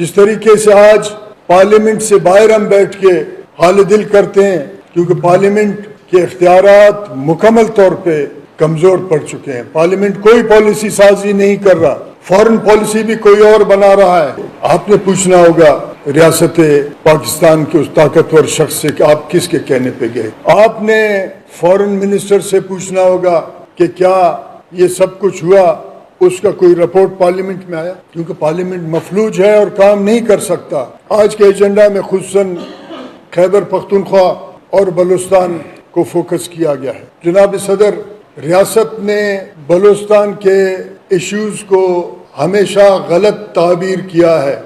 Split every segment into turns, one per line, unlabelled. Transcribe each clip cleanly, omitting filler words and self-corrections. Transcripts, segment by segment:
जिस तरीके से आज पार्लियामेंट से बाहर हम बैठ के हाल दिल करते हैं, क्योंकि पार्लियामेंट के इख्तियारात मुकम्मल तौर पे कमजोर पड़ चुके हैं। पार्लियामेंट कोई पॉलिसी साजी नहीं कर रहा, फॉरेन पॉलिसी भी कोई और बना रहा है। आपने पूछना होगा रियासत पाकिस्तान के उस ताकतवर शख्स से कि आप किसके कहने पे गए। आपने फॉरेन मिनिस्टर से पूछना होगा कि क्या ये सब कुछ हुआ, उसका कोई रिपोर्ट पार्लियामेंट में आया, क्योंकि पार्लियामेंट मफलूज है और काम नहीं कर सकता। आज के एजेंडा में खुसूसन खैबर पख्तूनख्वा और बलूचिस्तान को फोकस किया गया है। जनाब सदर, रियासत ने बलूचिस्तान के इश्यूज को हमेशा गलत ताबीर किया है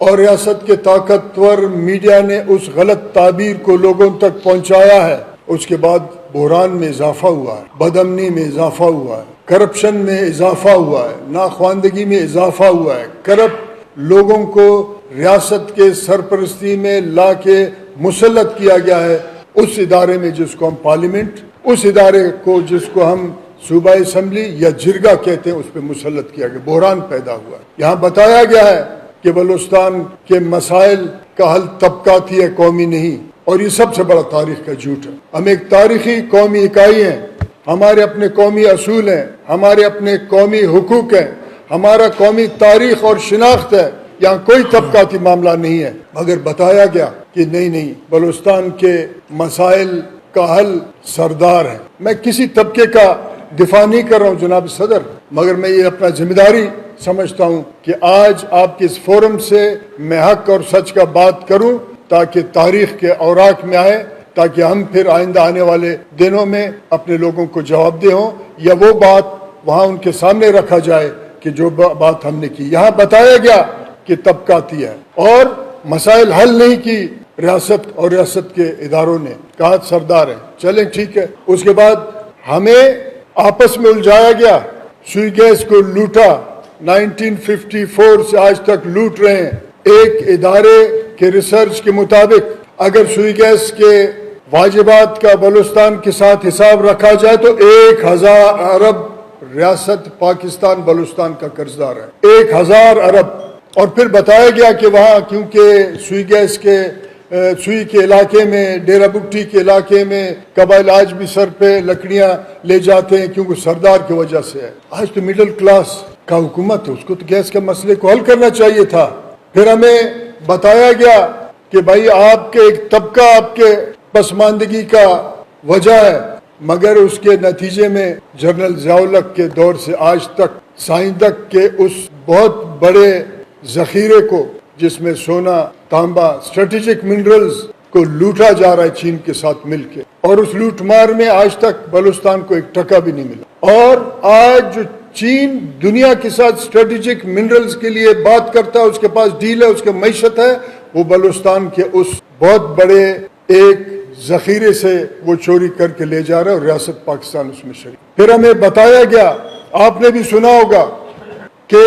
और रियासत के ताकतवर मीडिया ने उस गलत ताबीर को लोगों तक पहुंचाया है। उसके बाद बहरान में इजाफा हुआ है, बदअमनी में इजाफा हुआ है, करप्शन में इजाफा हुआ है, नाख्वानदगी में इजाफा हुआ है। करप्ट लोगों को रियासत के सरपरस्ती में ला के मुसल्लत किया गया है उस इदारे में जिसको हम पार्लियामेंट, उस इदारे को जिसको हम सूबा असम्बली या जिरगा कहते हैं, उस पर मुसल्लत किया गया। बहरान पैदा हुआ है। यहाँ बताया गया है कि बलूचिस्तान के मसाइल का हल तबकाती है, कौमी नहीं, और ये सबसे बड़ा तारीख का झूठ है। हम एक तारीखी कौमी इकाई हैं, हमारे अपने कौमी असूल हैं, हमारे अपने कौमी हुकूक हैं, हमारा कौमी तारीख और शिनाख्त है। यहाँ कोई तबकाती मामला नहीं है। मगर बताया गया कि नहीं, बलूचिस्तान के मसाइल का हल सरदार है। मैं किसी तबके का दिफा नहीं कर रहा हूँ जनाब सदर, मगर मैं ये अपना जिम्मेदारी समझता हूँ कि आज आपके इस फोरम से मैं हक और सच का बात करूँ ताकि तारीख के औराक में आए, ताकि हम फिर आइंदा आने वाले दिनों में अपने लोगों को जवाबदेह हों या वो बात वहाँ उनके सामने रखा जाए कि जो बात हमने की। यहाँ बताया गया कि तबकाती है और मसाइल हल नहीं की रियासत और रियासत के इदारों ने, कहा सरदार है। चलें ठीक है। उसके बाद हमें आपस में उलझाया गया, सुई गैस को लूटा, 1954 से आज तक लूट रहे हैं। एक इदारे के रिसर्च के मुताबिक अगर सुई गैस के वाजिबात का बलूचिस्तान के साथ हिसाब रखा जाए तो 1000 अरब रियासत पाकिस्तान बलूचिस्तान का कर्जदार है, 1000 अरब। और फिर बताया गया कि वहाँ क्योंकि सुई गैस के सुई के इलाके में, डेरा बुट्टी के इलाके में कबाइल आज भी सर पे लकड़ियाँ ले जाते हैं क्योंकि सरदार की वजह से है। आज तो मिडिल क्लास का हुकूमत है, उसको तो गैस के मसले को हल करना चाहिए था। फिर हमें बताया गया कि भाई आपके एक तबका आपके पसमानदगी का वजह है, मगर उसके नतीजे में जनरल ज़िया-उल-हक के दौर से आज तक साइंदक के उस बहुत बड़े जखीरे को जिसमें सोना, तांबा, स्ट्रेटेजिक मिनरल्स को लूटा जा रहा है चीन के साथ मिलके, और उस लूटमार में आज तक बलूचिस्तान को एक टका भी नहीं मिला। और आज जो चीन दुनिया के साथ स्ट्रेटेजिक मिनरल्स के लिए बात करता है, उसके पास डील है, उसके मैशत है, वो बलूचिस्तान के उस बहुत बड़े एक जखीरे से वो चोरी करके ले जा रहा है और रियासत पाकिस्तान उसमें शरीक। फिर हमें बताया गया, आपने भी सुना होगा कि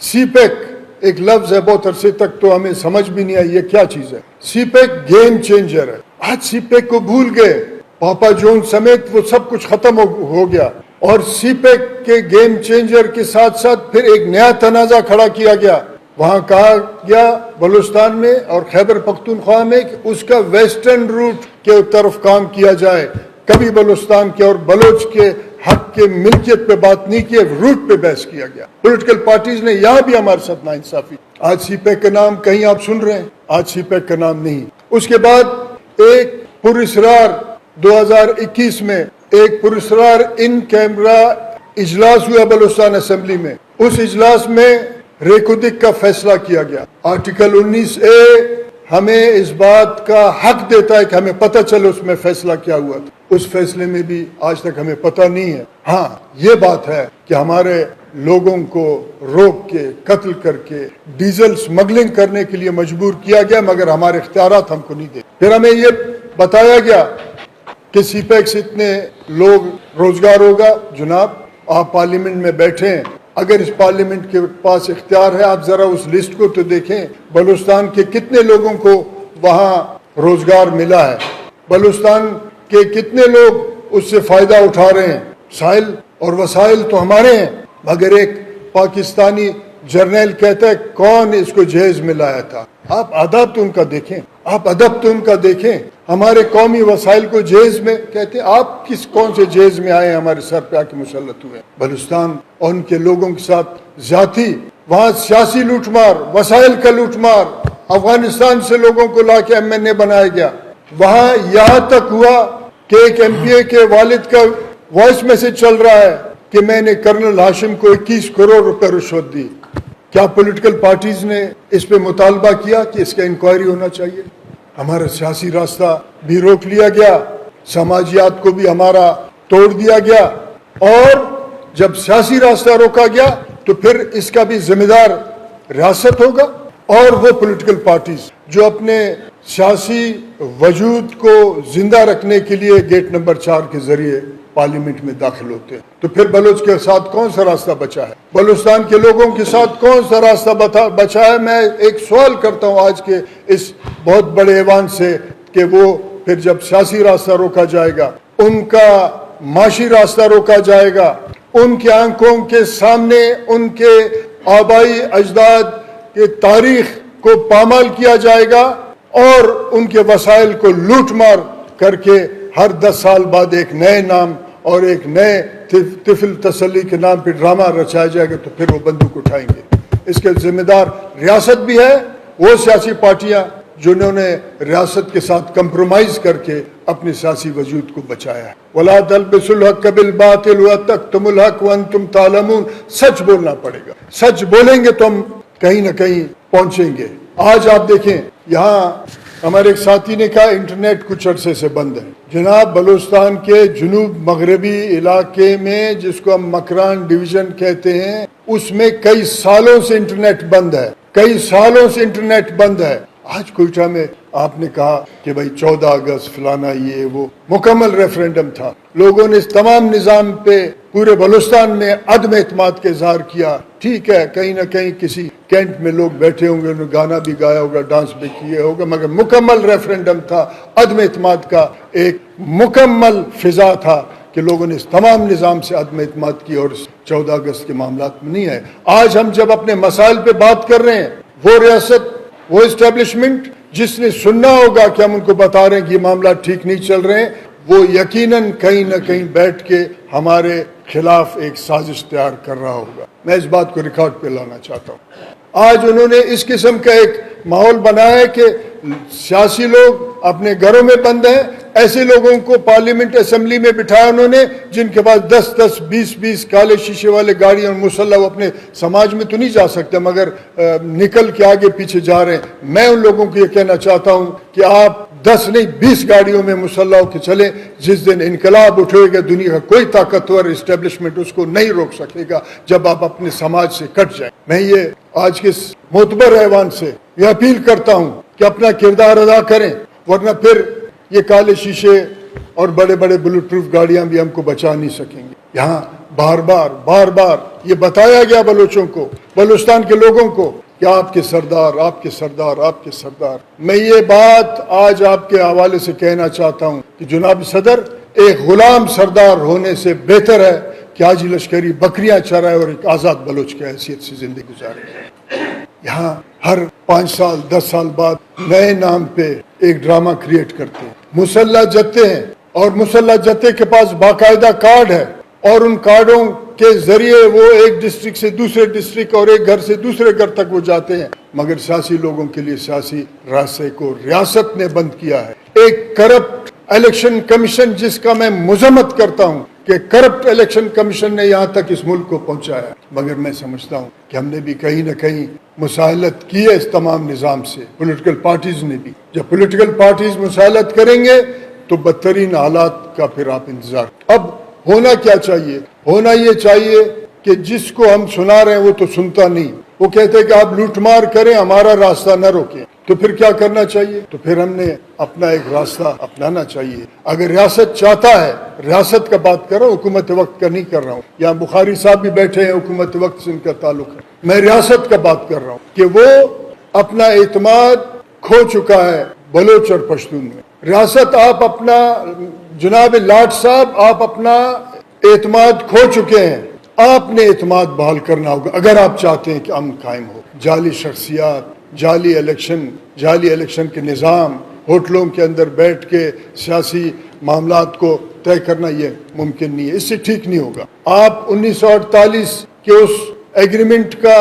सीपेक एक लफ्ज है, बहुत अरसे तक तो हमें समझ भी नहीं आई ये क्या चीज है। सीपेक गेम चेंजर है। आज सीपेक को भूल गए, पापा जोन समेत वो सब कुछ खत्म हो गया। और सीपेक के गेम चेंजर के साथ साथ फिर एक नया तनाजा खड़ा किया गया। वहां कहा गया बलूचिस्तान में और खैबर पख्तूनख्वा में कि उसका वेस्टर्न रूट के तरफ काम किया जाए। कभी बलूचिस्तान के और बलोच के हक के मिल्कियत पे बात नहीं की, रूट पे बहस किया गया। पॉलिटिकल पार्टीज ने यहाँ भी हमारे साथ नाइंसाफी। आज सीपेक का नाम कहीं आप सुन रहे हैं, आज सीपेक का नाम नहीं। उसके बाद एक पुरस्रार 2021 में एक पुरस्रार इन कैमरा इजलास हुआ बलूचिस्तान असेंबली में। उस इजलास में रेकुदिक का फैसला किया गया। आर्टिकल 19A हमें इस बात का हक देता है कि हमें पता चले उसमें फैसला क्या हुआ था। उस फैसले में भी आज तक हमें पता नहीं है। हाँ, ये बात है कि हमारे लोगों को रोक के कत्ल करके डीजल स्मगलिंग करने के लिए मजबूर किया गया, मगर हमारे इख्तियारात हमको नहीं दे। फिर हमें ये बताया गया कि सीपेक से इतने लोग रोजगार होगा। जनाब, आप पार्लियामेंट में बैठे हैं, अगर इस पार्लियामेंट के पास इख्तियार है, आप जरा उस लिस्ट को तो देखें, बलूचिस्तान के कितने लोगों को वहाँ रोजगार मिला है, बलूचिस्तान के कितने लोग उससे फायदा उठा रहे हैं। साहिल और वसाइल तो हमारे हैं, मगर एक पाकिस्तानी जर्नल कहता है कौन इसको जेज में लाया था। आप अदब तो उनका देखें, आप अदब तो उनका देखें। हमारे कौमी वसाइल को जेज में कहते हैं, आप कौन से जेज में आए हमारे सर पे आके मुसल्लत हुए। बलूचिस्तान और उनके लोगों के साथ ज्यादती, वहाँ सियासी लूटमार, वसाइल का लूटमार, अफगानिस्तान से लोगों को ला के MNA बनाया गया। वहाँ यहाँ तक हुआ कि एक MPA के वालिद का वॉइस मैसेज चल रहा है कि मैंने कर्नल हाशिम को 21 करोड़ रुपए रिश्वत दी। क्या पॉलिटिकल पार्टीज ने इस पे मुतालबा किया कि इसका इंक्वायरी होना चाहिए? हमारा सियासी रास्ता भी रोक लिया गया, समाजियात को भी हमारा तोड़ दिया गया, और जब सियासी रास्ता रोका गया तो फिर इसका भी जिम्मेदार रियासत होगा और वो पॉलिटिकल पार्टीज जो अपने सियासी वजूद को जिंदा रखने के लिए गेट नंबर 4 के जरिए पार्लियामेंट में दाखिल होते हैं। तो फिर बलोच के साथ कौन सा रास्ता बचा है? बलूचिस्तान के लोगों के साथ कौन सा रास्ता बचा है? मैं एक सवाल करता हूँ आज के इस बहुत बड़े ऐवान से कि वो फिर जब सियासी रास्ता रोका जाएगा, उनका माशी रास्ता रोका जाएगा, उनकी आंखों के सामने उनके आबाई अजदाद के तारीख को पामाल किया जाएगा और उनके वसाइल को लूट मार करके हर 10 साल बाद एक नए नाम और एक नए तिफिल तसल्ली के नाम पे ड्रामा रचाया जाएगा, तो फिर वो बंदूक उठाएंगे। इसके जिम्मेदार रियासत भी है, वो सियासी पार्टियां जिन्होंने रियासत के साथ कंप्रोमाइज करके अपने सियासी वजूद को बचाया है। वला तल्बिसुल हक़ बिल बातिल व तक्तुमुल हक़ व अंतुम तालमून। सच बोलना पड़ेगा, सच बोलेंगे तो हम कहीं ना कहीं पहुंचेंगे। आज आप देखें, यहाँ हमारे एक साथी ने कहा इंटरनेट कुछ अरसे से बंद है। जनाब, बलूचिस्तान के जुनूब मगरबी इलाके में जिसको हम मकरान डिवीजन कहते हैं, उसमें कई सालों से इंटरनेट बंद है, कई सालों से इंटरनेट बंद है। आज कोयटा में आपने कहा कि भाई 14 अगस्त फलाना ये वो, मुकम्मल रेफरेंडम था। लोगों ने इस तमाम निज़ाम पे पूरे बलूचिस्तान में अदम एतमाद का इजहार किया। ठीक है, कहीं ना कहीं किसी कैंट में लोग बैठे होंगे, उन्होंने गाना भी गाया होगा, डांस भी किया होगा, मगर मुकम्मल रेफरेंडम था, अदम एतमाद का एक मुकम्मल फिजा था कि लोगों ने इस तमाम निज़ाम से अदम एतमाद की और 14 अगस्त के मामलात में नहीं है। आज हम जब अपने मसाइल पे बात कर रहे हैं, वो रियासत, वो इस्टेब्लिशमेंट जिसने सुनना होगा कि हम उनको बता रहे हैं कि ये मामला ठीक नहीं चल रहे हैं, वो यकीनन कहीं ना कहीं बैठ के हमारे खिलाफ एक साजिश तैयार कर रहा होगा। मैं इस बात को रिकॉर्ड पे लाना चाहता हूँ। आज उन्होंने इस किस्म का एक माहौल बनाया है कि सियासी लोग अपने घरों में बंद हैं। ऐसे लोगों को पार्लियामेंट असेंबली में बिठाया उन्होंने जिनके पास 10-10, 20-20 काले शीशे वाले गाड़ियां और मुसल्ला, वो अपने समाज में तो नहीं जा सकते मगर निकल के आगे पीछे जा रहे हैं। मैं उन लोगों को ये कहना चाहता हूं कि आप 10 नहीं 20 गाड़ियों में मुसल्ला होकर चले। जिस दिन इनकलाब उठेगा, दुनिया का कोई ताकतवर इस्टेब्लिशमेंट उसको नहीं रोक सकेगा जब आप अपने समाज से कट जाए। मैं ये आज के मोतबर ऐवान से ये अपील करता हूं कि अपना किरदार अदा करें, वरना फिर ये काले शीशे और बड़े बड़े बुलेट प्रूफ गाड़ियां भी हमको बचा नहीं सकेंगे। यहाँ बार बार ये बताया गया बलोचों को, बलूचिस्तान के लोगों को कि आपके सरदार, आपके सरदार, आपके सरदार। मैं ये बात आज आपके हवाले से कहना चाहता हूँ कि जनाब सदर, एक गुलाम सरदार होने से बेहतर है कि आज लश्करी बकरियां चराए और एक आज़ाद बलोच की हैसियत से जिंदगी गुजारे। यहाँ हर 5 साल 10 साल बाद नए नाम पे एक ड्रामा क्रिएट करते हैं, मुसल्ला जत्ते हैं, और मुसल्ला जत्ते के पास बाकायदा कार्ड है और उन कार्डों के जरिए वो एक डिस्ट्रिक्ट से दूसरे डिस्ट्रिक्ट और एक घर से दूसरे घर तक वो जाते हैं। मगर सियासी लोगों के लिए सियासी रास्ते को रियासत ने बंद किया है। एक करप्ट इलेक्शन कमीशन, जिसका मैं मुजम्मत करता हूं कि करप्ट इलेक्शन कमीशन ने यहाँ तक इस मुल्क को पहुंचाया, मगर मैं समझता हूँ कि हमने भी कहीं ना कहीं मुसाहलत की है इस तमाम निज़ाम से, पॉलिटिकल पार्टीज ने भी। जब पॉलिटिकल पार्टीज मुसाहलत करेंगे तो बदतरीन हालात का फिर आप इंतजार। अब होना क्या चाहिए? होना ये चाहिए कि जिसको हम सुना रहे हैं वो तो सुनता नहीं, वो कहते हैं कि आप लूटमार करें, हमारा रास्ता न रोकें। तो फिर क्या करना चाहिए? तो फिर हमने अपना एक रास्ता अपनाना चाहिए। अगर रियासत चाहता है, रियासत का बात कर रहा हूँ, हुकूमत वक्त का नहीं कर रहा हूँ। यहाँ बुखारी साहब भी बैठे हैं, हुकूमत वक्त से इनका ताल्लुक है। मैं रियासत का बात कर रहा हूँ कि वो अपना एतमाद खो चुका है बलोच और पश्तून में। रियासत, आप अपना, जनाब लाट साहब, आप अपना एतमाद खो चुके हैं। آپ نے اعتماد بحال کرنا ہوگا اگر آپ چاہتے ہیں کہ امن قائم ہو. جعلی شخصیات، جعلی الیکشن کے نظام، ہوٹلوں کے اندر بیٹھ کے سیاسی معاملات کو طے کرنا یہ ممکن نہیں ہے، اس سے ٹھیک نہیں ہوگا. آپ 1948 کے اس ایگریمنٹ کا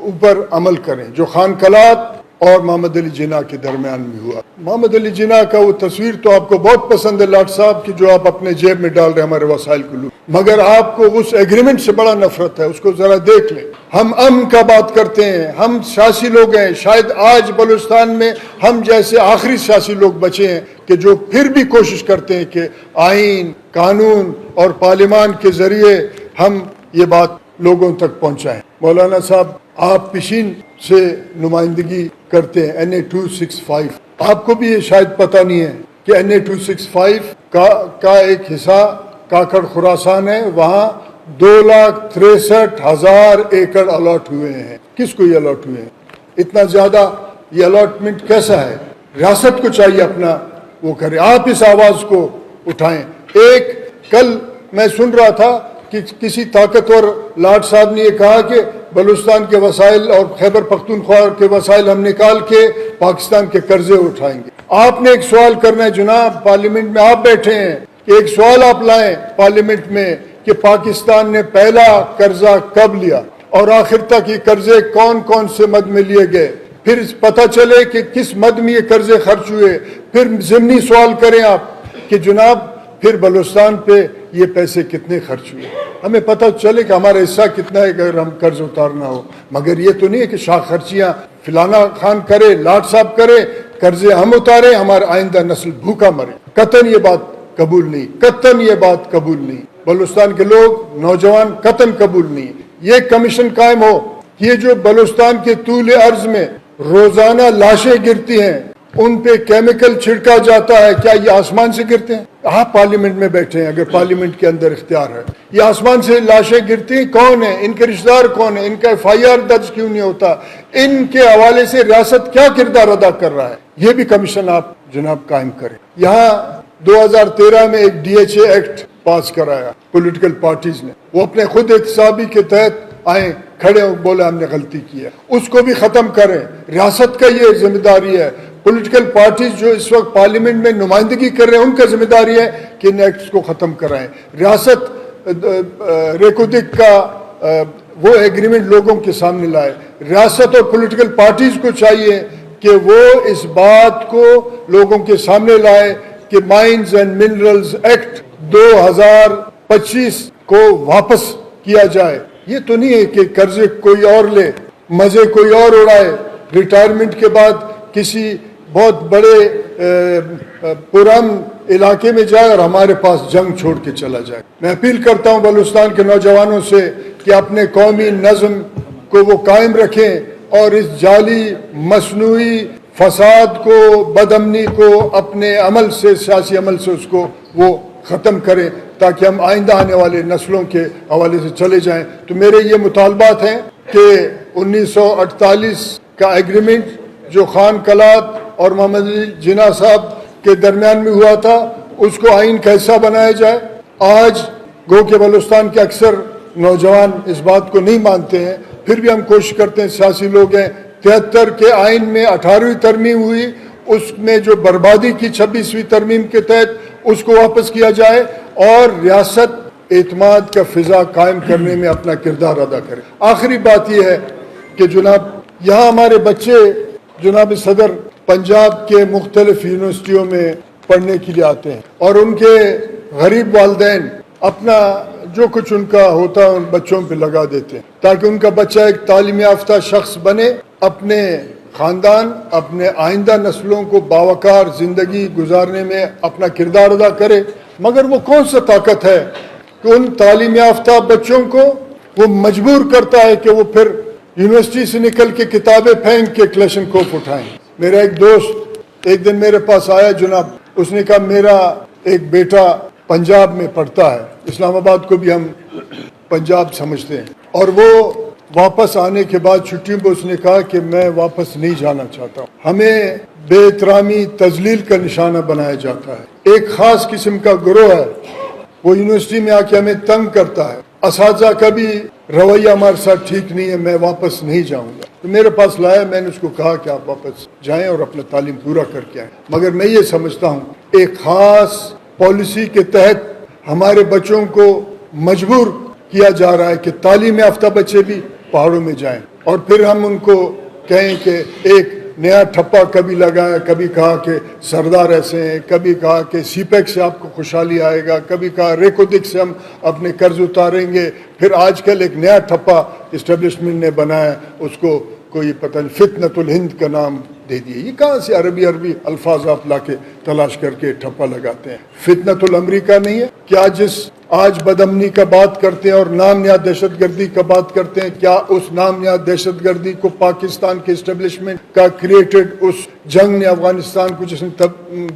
اوپر عمل کریں جو خان قلات اور محمد علی جناح کے درمیان میں ہوا. محمد علی جناح کا وہ تصویر تو آپ کو بہت پسند ہے لاٹ صاحب کی، جو آپ اپنے جیب میں ڈال رہے ہیں ہمارے وسائل کو لوٹ، مگر آپ کو اس ایگریمنٹ سے بڑا نفرت ہے. اس کو ذرا دیکھ لیں. ہم امن کا بات کرتے ہیں، ہم سیاسی لوگ ہیں، شاید آج بلوچستان میں ہم جیسے آخری سیاسی لوگ بچے ہیں کہ جو پھر بھی کوشش کرتے ہیں کہ آئین، قانون اور پارلیمان کے ذریعے ہم یہ بات لوگوں تک پہنچائیں. مولانا صاحب آپ پشین سے نمائندگی کرتے ہیں NA 265. آپ کو بھی یہ شاید پتہ نہیں ہے کہ NA 265 کا ایک حصہ کاکڑ خراسان ہے. وہاں 2,63,000 ایکڑ الاٹ ہوئے ہیں. کس کو یہ الاٹ ہوئے ہیں؟ اتنا زیادہ یہ الاٹمنٹ کیسا ہے؟ ریاست کو چاہیے اپنا وہ کرے. آپ اس آواز کو اٹھائیں. کل میں سن رہا تھا کہ کسی طاقتور لاٹ صاحب نے یہ کہا کہ بلوچستان کے وسائل اور خیبر پختونخوا کے وسائل ہم نکال کے پاکستان کے قرضے اٹھائیں گے. آپ نے ایک سوال کرنا ہے جناب، پارلیمنٹ میں آپ بیٹھے ہیں، کہ ایک سوال آپ لائیں پارلیمنٹ میں کہ پاکستان نے پہلا قرضہ کب لیا اور آخر تک یہ قرضے کون کون سے مد میں لیے گئے، پھر پتہ چلے کہ کس مد میں یہ قرضے خرچ ہوئے. پھر ضمنی سوال کریں آپ کہ جناب پھر بلوچستان پہ یہ پیسے کتنے خرچ ہوئے، ہمیں پتہ چلے کہ ہمارا حصہ کتنا ہے اگر ہم قرض اتارنا ہو. مگر یہ تو نہیں ہے کہ شاخ خرچیاں فلانا خان کرے، لاٹ صاحب کرے، قرضے ہم اتارے، ہمارا آئندہ نسل بھوکا مرے. قطعاً یہ بات قبول نہیں، قطعاً یہ بات قبول نہیں. بلوچستان کے لوگ، نوجوان قطعاً قبول نہیں. یہ کمیشن قائم ہو. یہ جو بلوچستان کے طول عرض میں روزانہ لاشیں گرتی ہیں، ان پہ کیمیکل چھڑکا جاتا ہے، کیا یہ آسمان سے گرتے ہیں؟ آپ پارلیمنٹ میں بیٹھے ہیں، اگر پارلیمنٹ کے اندر اختیار ہے، یہ آسمان سے لاشیں گرتی ہیں. کون ہیں ان کے رشتہ دار؟ کون ہیں ان کا FIR درج کیوں نہیں ہوتا؟ ان کے حوالے سے ریاست کیا کردار ادا کر رہا ہے؟ یہ بھی کمیشن آپ جناب قائم کریں. یہاں 2013 میں ایک DHA ایکٹ پاس کرایا پولیٹیکل پارٹیز نے، وہ اپنے خود احتسابی کے تحت آئیں، کھڑے ہو، بولے ہم نے غلطی کی ہے. اس کو بھی ختم کریں. ریاست کا یہ ذمہ داری ہے. پولیٹیکل پارٹیز جو اس وقت پارلیمنٹ میں نمائندگی کر رہے ہیں، ان کا ذمہ داری ہے کہ ان ایکٹس کو ختم کرائیں. ریاست ریکودک کا وہ ایگریمنٹ لوگوں کے سامنے لائے. ریاست اور پولیٹیکل پارٹیز کو چاہیے کہ وہ اس بات کو لوگوں کے سامنے لائے کہ مائنز اینڈ منرلز ایکٹ 2025 کو واپس کیا جائے. یہ تو نہیں ہے کہ قرضے کوئی اور لے، مزے کوئی اور اڑائے، ریٹائرمنٹ کے بعد کسی بہت بڑے پرامن علاقے میں جائے اور ہمارے پاس جنگ چھوڑ کے چلا جائے. میں اپیل کرتا ہوں بلوچستان کے نوجوانوں سے کہ اپنے قومی نظم کو وہ قائم رکھیں اور اس جعلی مصنوعی فساد کو، بدامنی کو اپنے عمل سے، سیاسی عمل سے اس کو وہ ختم کریں تاکہ ہم آئندہ آنے والے نسلوں کے حوالے سے چلے جائیں. تو میرے یہ مطالبات ہیں کہ 1948 کا ایگریمنٹ جو خان قلات اور محمد علی جناح صاحب کے درمیان میں ہوا تھا، اس کو آئین کا حصہ بنایا جائے. آج گو کہ بلوچستان کے اکثر نوجوان اس بات کو نہیں مانتے ہیں، پھر بھی ہم کوشش کرتے ہیں، سیاسی لوگ ہیں. 73 کے آئین میں 18ویں ترمیم ہوئی، اس میں جو بربادی کی 26ویں ترمیم کے تحت اس کو واپس کیا جائے اور ریاست اعتماد کا فضا قائم کرنے میں اپنا کردار ادا کرے. آخری بات یہ ہے کہ جناب یہاں ہمارے بچے جناب صدر پنجاب کے مختلف یونیورسٹیوں میں پڑھنے کے لیے آتے ہیں اور ان کے غریب والدین اپنا جو کچھ ان کا ہوتا ہے ان بچوں پہ لگا دیتے ہیں تاکہ ان کا بچہ ایک تعلیم یافتہ شخص بنے، اپنے خاندان، اپنے آئندہ نسلوں کو باوقار زندگی گزارنے میں اپنا کردار ادا کرے. مگر وہ کون سا طاقت ہے کہ ان تعلیم یافتہ بچوں کو وہ مجبور کرتا ہے کہ وہ پھر یونیورسٹی سے نکل کے کتابیں پھینک کے کلیشن کوف اٹھائیں. میرا ایک دوست ایک دن میرے پاس آیا جناب، اس نے کہا میرا ایک بیٹا پنجاب میں پڑھتا ہے، اسلام آباد کو بھی ہم پنجاب سمجھتے ہیں، اور وہ واپس آنے کے بعد چھٹیوں پہ اس نے کہا کہ میں واپس نہیں جانا چاہتا ہوں. ہمیں بے احترامی، تذلیل کا نشانہ بنایا جاتا ہے. ایک خاص قسم کا گروہ ہے، وہ یونیورسٹی میں آ کے ہمیں تنگ کرتا ہے. اساتذہ کا بھی رویہ ہمارے ساتھ ٹھیک نہیں ہے، میں واپس نہیں جاؤں گا. تو میرے پاس لایا، میں نے اس کو کہا کہ آپ واپس جائیں اور اپنا تعلیم پورا کر کے آئیں. مگر میں یہ سمجھتا ہوں ایک خاص پالیسی کے تحت ہمارے بچوں کو مجبور کیا جا رہا ہے کہ تعلیم یافتہ بچے بھی پہاڑوں میں جائیں، اور پھر ہم ان کو کہیں کہ ایک نیا ٹھپا کبھی لگایا، کبھی کہا کہ سردار ایسے ہیں، کبھی کہا کہ سی پیک سے آپ کو خوشحالی آئے گا، کبھی کہا ریکودک سے ہم اپنے قرض اتاریں گے. پھر آج کل ایک نیا ٹھپا اسٹیبلشمنٹ نے بنایا، اس کو کوئی پتہ نہیں فتنۃ الہند کا نام دے دیے. یہ کہاں سے عربی الفاظ آپ لا کے تلاش کر کے ٹھپا لگاتے ہیں؟ فتنۃ الامریکہ نہیں ہے کیا؟ جس آج بدامنی کا بات کرتے ہیں اور نام نہاد دہشت گردی کا بات کرتے ہیں، کیا اس نام نہاد دہشت گردی کو پاکستان کے اسٹیبلشمنٹ کا کریٹڈ اس جنگ نے افغانستان کو جس نے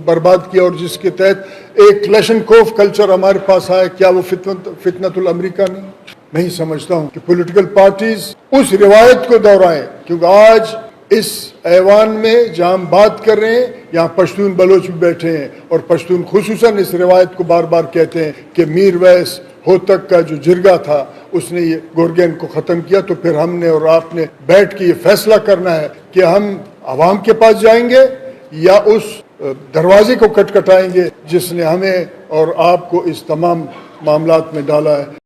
برباد کیا اور جس کے تحت ایک کلیشنکوف کلچر ہمارے پاس آیا، کیا وہ فتنۃ الامریکہ نہیں؟ نہیں سمجھتا ہوں کہ پولیٹیکل پارٹیز اس روایت کو دہرائیں، کیونکہ آج اس ایوان میں جہاں ہم بات کر رہے ہیں یہاں پشتون بلوچ بھی بیٹھے ہیں، اور پشتون خصوصاً اس روایت کو بار بار کہتے ہیں کہ میر ویس ہوتک کا جو جرگہ تھا اس نے یہ گورگین کو ختم کیا. تو پھر ہم نے اور آپ نے بیٹھ کے یہ فیصلہ کرنا ہے کہ ہم عوام کے پاس جائیں گے یا اس دروازے کو کٹکھٹائیں گے جس نے ہمیں اور آپ کو اس تمام معاملات میں ڈالا ہے.